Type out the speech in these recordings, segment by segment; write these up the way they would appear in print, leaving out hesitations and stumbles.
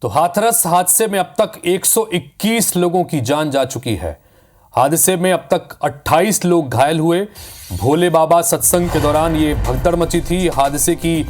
तो हाथरस हादसे में अब तक 121 लोगों की जान जा चुकी है। हादसे में अब तक 28 लोग घायल हुए। भोले बाबा सत्संग के दौरान ये भगदड़ मची थी। हादसे की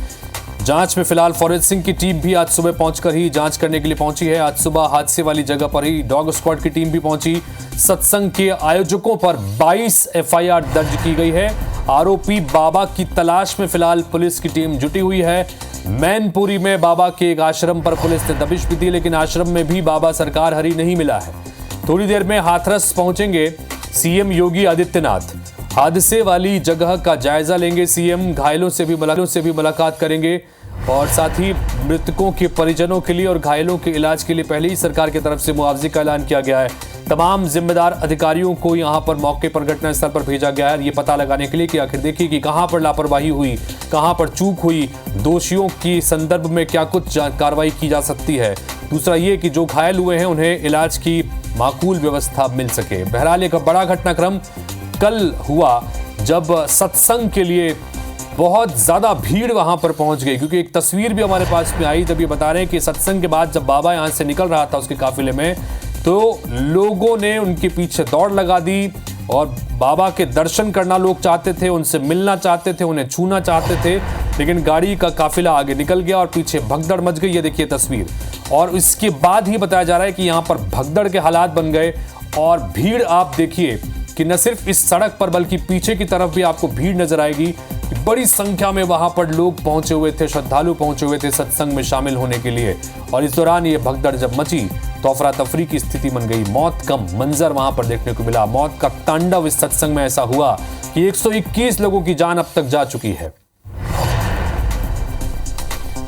जांच में फिलहाल फॉरेंसिक की टीम भी आज सुबह पहुंचकर ही जांच करने के लिए पहुंची है। आज सुबह हादसे वाली जगह पर ही डॉग स्क्वाड की टीम भी पहुंची। सत्संग के आयोजकों पर 22 एफआईआर दर्ज की गई है। आरोपी बाबा की तलाश में फिलहाल पुलिस की टीम जुटी हुई है। मैनपुरी में बाबा के एक आश्रम पर पुलिस ने दबिश भी दी, लेकिन आश्रम में भी बाबा सरकार हरी नहीं मिला है। थोड़ी देर में हाथरस पहुंचेंगे सीएम योगी आदित्यनाथ। हादसे वाली जगह का जायजा लेंगे सीएम। घायलों से भी मुलाकात करेंगे और साथ ही मृतकों के परिजनों के लिए और घायलों के इलाज के लिए पहले ही सरकार की तरफ से मुआवजे का ऐलान किया गया है। तमाम जिम्मेदार अधिकारियों को यहां पर मौके पर घटनास्थल पर भेजा गया है, ये पता लगाने के लिए कि आखिर देखिए कि कहां पर लापरवाही हुई, कहां पर चूक हुई, दोषियों की संदर्भ में क्या कुछ कार्रवाई की जा सकती है। दूसरा ये कि जो घायल हुए हैं उन्हें इलाज की माकूल व्यवस्था मिल सके। बहरहाल एक बड़ा घटनाक्रम कल हुआ जब सत्संग के लिए बहुत ज्यादा भीड़ वहां पर पहुंच गई, क्योंकि एक तस्वीर भी हमारे पास में आई जब ये बता रहे हैं कि सत्संग के बाद जब बाबा यहां से निकल रहा था उसके काफिले में, तो लोगों ने उनके पीछे दौड़ लगा दी और बाबा के दर्शन करना लोग चाहते थे, उनसे मिलना चाहते थे, उन्हें छूना चाहते थे, लेकिन गाड़ी का काफिला आगे निकल गया और पीछे भगदड़ मच गई। ये देखिए तस्वीर। और इसके बाद ही बताया जा रहा है कि यहां पर भगदड़ के हालात बन गए और भीड़ आप देखिए कि न सिर्फ इस सड़क पर बल्कि पीछे की तरफ भी आपको भीड़ नजर आएगी। बड़ी संख्या में वहां पर लोग पहुंचे हुए थे, श्रद्धालु पहुंचे हुए थे सत्संग में शामिल होने के लिए। और इस दौरान ये भगदड़ जब मची तो अफरा तफरी की स्थिति बन गई। मौत का मंजर वहां पर देखने को मिला। मौत का तांडव इस सत्संग में ऐसा हुआ कि 121 लोगों की जान अब तक जा चुकी है।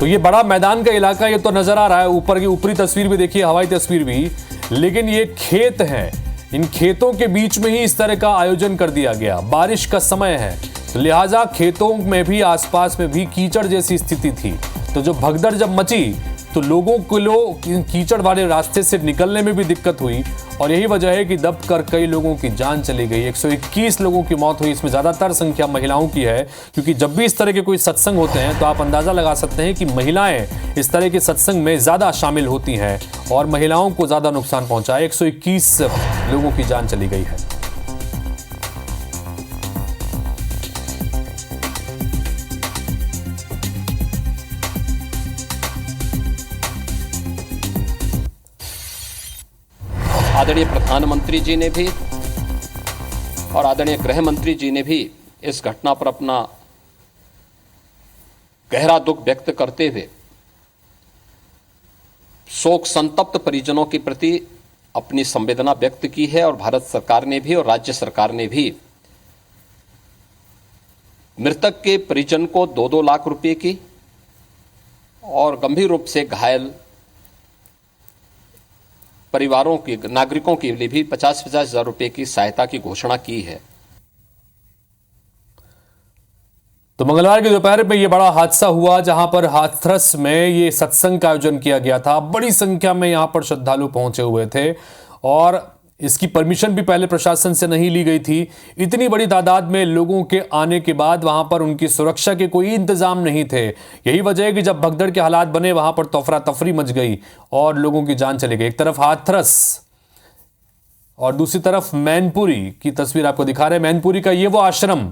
तो ये बड़ा मैदान का इलाका ये तो नजर आ रहा है, ऊपर की ऊपरी तस्वीर भी देखिए, हवाई तस्वीर भी, लेकिन ये खेत हैं। इन खेतों के बीच में ही इस तरह का आयोजन कर दिया गया। बारिश का समय है, लिहाजा खेतों में भी आसपास में भी कीचड़ जैसी स्थिति थी। तो जो भगदड़ जब मची तो लोगों को कीचड़ वाले रास्ते से निकलने में भी दिक्कत हुई और यही वजह है कि दब कर कई लोगों की जान चली गई। 121 लोगों की मौत हुई। इसमें ज्यादातर संख्या महिलाओं की है, क्योंकि जब भी इस तरह के कोई सत्संग होते हैं तो आप अंदाजा लगा सकते हैं कि महिलाएं इस तरह के सत्संग में ज्यादा शामिल होती हैं और महिलाओं को ज्यादा नुकसान पहुंचा। 121 लोगों की जान चली गई है। आदरणीय प्रधानमंत्री जी ने भी और आदरणीय गृह मंत्री जी ने भी इस घटना पर अपना गहरा दुख व्यक्त करते हुए शोक संतप्त परिजनों के प्रति अपनी संवेदना व्यक्त की है। और भारत सरकार ने भी और राज्य सरकार ने भी मृतक के परिजन को 2-2 लाख रुपए की और गंभीर रूप से घायल परिवारों के नागरिकों के लिए भी 50-50 हजार रुपए की सहायता की घोषणा की है। तो मंगलवार की दोपहर में यह बड़ा हादसा हुआ जहां पर हाथरस में ये सत्संग का आयोजन किया गया था। बड़ी संख्या में यहां पर श्रद्धालु पहुंचे हुए थे और इसकी परमिशन भी पहले प्रशासन से नहीं ली गई थी। इतनी बड़ी तादाद में लोगों के आने के बाद वहां पर उनकी सुरक्षा के कोई इंतजाम नहीं थे। यही वजह है कि जब भगदड़ के हालात बने वहां पर तफरा तफरी मच गई और लोगों की जान चली गई। एक तरफ हाथरस और दूसरी तरफ मैनपुरी की तस्वीर आपको दिखा रहे हैं। मैनपुरी का ये वो आश्रम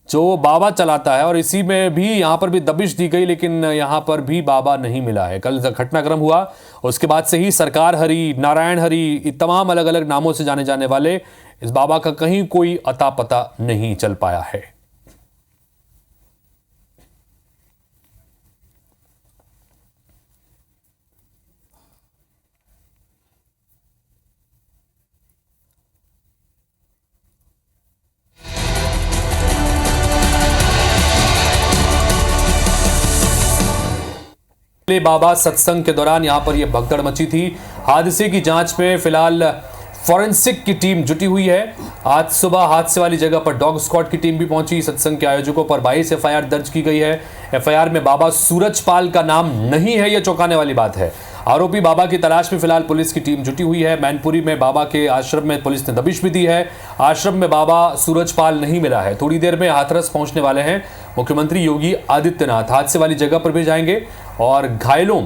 जो बाबा चलाता है और इसी में भी यहां पर भी दबिश दी गई, लेकिन यहां पर भी बाबा नहीं मिला है। कल घटनाक्रम हुआ उसके बाद से ही सरकार हरी, नारायण हरी, तमाम अलग अलग नामों से जाने जाने वाले इस बाबा का कहीं कोई अता पता नहीं चल पाया है। बाबा सत्संग के दौरान यहां पर यह भगदड़ मची थी। हादसे की जांच में फिलहाल फॉरेंसिक की टीम जुटी हुई है। आज सुबह हादसे वाली जगह पर डॉग स्क्वाड की टीम भी पहुंची। सत्संग के आयोजकों पर 22 एफआईआर दर्ज की गई है। एफआईआर में बाबा सूरजपाल का नाम नहीं है, यह चौंकाने वाली बात है। आरोपी बाबा की तलाश में फिलहाल पुलिस की टीम जुटी हुई है। मैनपुरी में बाबा के आश्रम में पुलिस ने दबिश भी दी है। आश्रम में बाबा सूरजपाल नहीं मिला है। थोड़ी देर में हाथरस पहुंचने वाले हैं मुख्यमंत्री योगी आदित्यनाथ। हादसे वाली जगह पर भी जाएंगे और घायलों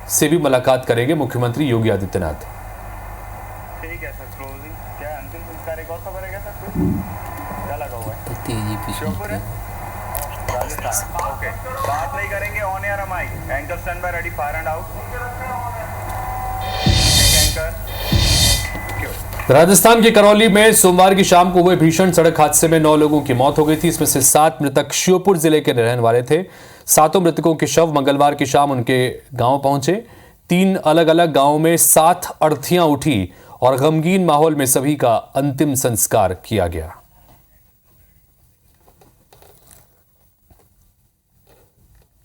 से भी मुलाकात करेंगे मुख्यमंत्री योगी आदित्यनाथ। ठीक है सर, क्लोजिंग क्या अंतिम संस्कार एक और खबर है क्या सर? कुछ क्या लगा हुआ है? श्योपुर है, राजस्थान। ओके, बात नहीं करेंगे ऑन एयर हम आएंगे। Anchor stand by, ready, fire and out. Anchor Rajasthan के करौली में सोमवार की शाम को हुए भीषण सड़क हादसे में 9 लोगों की मौत हो गई थी। इसमें से 7 मृतक श्योपुर जिले के रहने वाले थे। 7 मृतकों के शव मंगलवार की शाम उनके गांव पहुंचे। 3 अलग अलग गांवों में 7 अर्थियां उठी और गमगीन माहौल में सभी का अंतिम संस्कार किया गया।